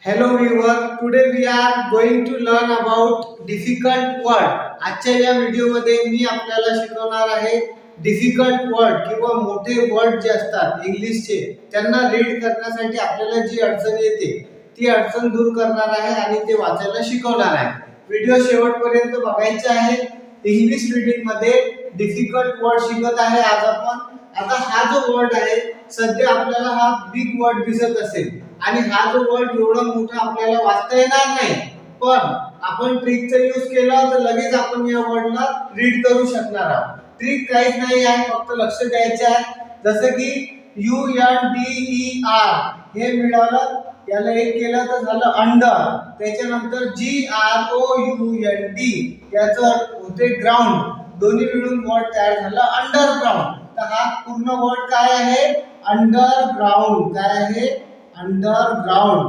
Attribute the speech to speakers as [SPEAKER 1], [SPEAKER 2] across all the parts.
[SPEAKER 1] Hello viewer, today we are going to learn about difficult word. आजच्या या व्हिडिओमध्ये मी आपल्याला शिकवणार आहे डिफिकल्ट वर्ड किंवा मोठे वर्ड जे असतात इंग्लिशचे त्यांना रीड करण्यासाठी आपल्याला जी अडचण येते ती अडचण दूर करणार आहे आणि ते वाचायला शिकवणार आहे. व्हिडिओ शेवटपर्यंत बघायचा आहे. इंग्लिश रीडिंग मध्ये डिफिकल्ट वर्ड शिकत आहे आज आपण. आता हा जो वर्ड आहे सध्या आपल्याला हा बिग वर्ड दिसत असेल आणि हा जो वर्ड एवढा मोठा आपल्याला वाचता येणार नाही, पण आपण ट्रिकचा यूज केला तर लगेच आपण या वर्डला रीड करू शकणार आहोत. ट्रिक काहीच नाही आहे, फक्त लक्ष द्यायचे आहे. जसं की UNDER हे मिळालं, याला एक केलं तर झालं अंडर. त्याच्यानंतर GROUND याचं होते ग्राउंड. दोन्ही मिळून वर्ड तयार झाला अंडरग्राउंड. तर हा पूर्ण वर्ड काय आहे? अंडरग्राउंड. काय आहे? अंडरग्राउंड.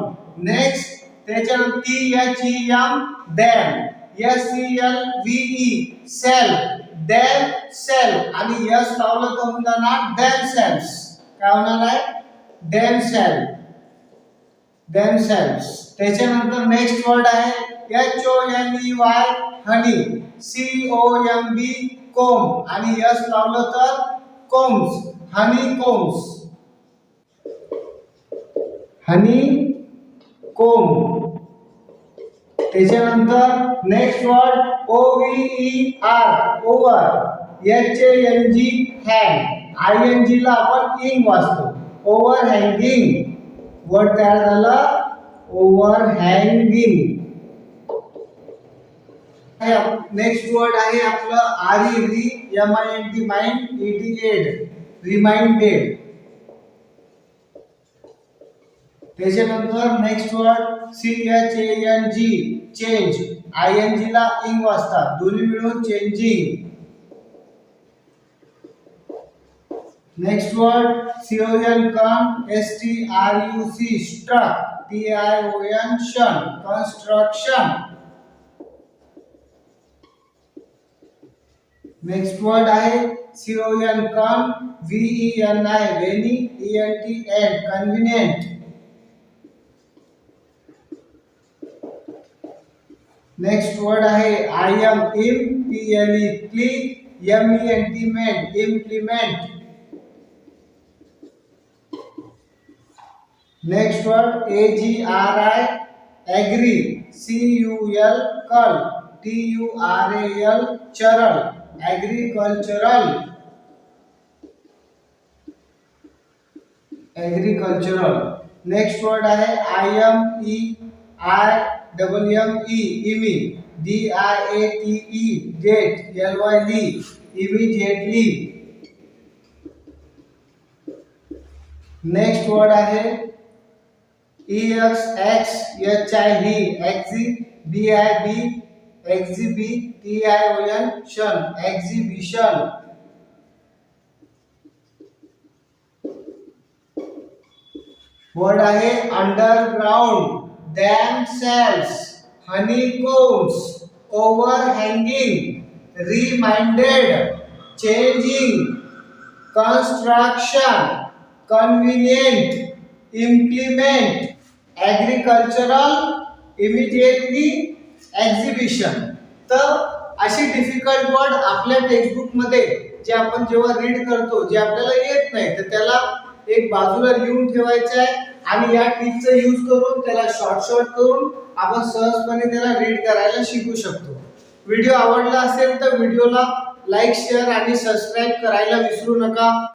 [SPEAKER 1] नेक्स्ट त्याच्यानंतर THEM डॅम, SELVE सेल, डॅम सेल आणि यस लावलं तर होऊन जाणार डॅम सेल्स. काय होणार आहे? डॅम सेल, डॅम सेल्स. त्याच्यानंतर नेक्स्ट वर्ड आहे HONEY हनी, COMB कोम आणि यस लावलं तर कोम्स, हनी कोम्स, हनी कोम. त्याच्यानंतर next word OVER over, HANG hang, ING ला आपण इंग वाचतो. ओव्हर हँगिंग वर्ड तयार झाला ओव्हर हँगिंग. नेक्स्ट वर्ड आहे आपलं REMIND माइंड, EDED रिमाइंडेड. त्याच्यानंतर next word CHANG change, ING ला इंग वाजतात, दोन्ही मिळून changing. Next word CONSTRUC struc, TION tion, construction. Next word आहे CONVENI veni, ENT convenient. Next word आहे IMPLE क्लिक, MENT implement. Next word AGRI agri, CUL cul, TURAL tural, agricultural, agricultural. Next word आहे IMEIMME immi, DIATE date, LYLE immediately. Next word आहे EXXHIE EXHIBIB tion, exhibition. Word आहे underground, dam cells, honeycombs, overhanging, reminded, changing, construction, convenient, implement, agricultural, immediately, exhibition. तर अशी difficult word आपल्या textbook मध्ये जे आपण जेव्हा रीड करतो, जे आपल्याला येत नाही तर त्याला एक बाजूला लिहून ठेवायचं आहे आणि या ट्रिकचा यूज करून त्याला शॉर्ट करून आपण सहजपणे त्याला रीड करायला शिकू शकतो. व्हिडिओ आवडला असेल तर व्हिडिओला लाईक, शेअर आणि सबस्क्राइब करायला विसरू नका.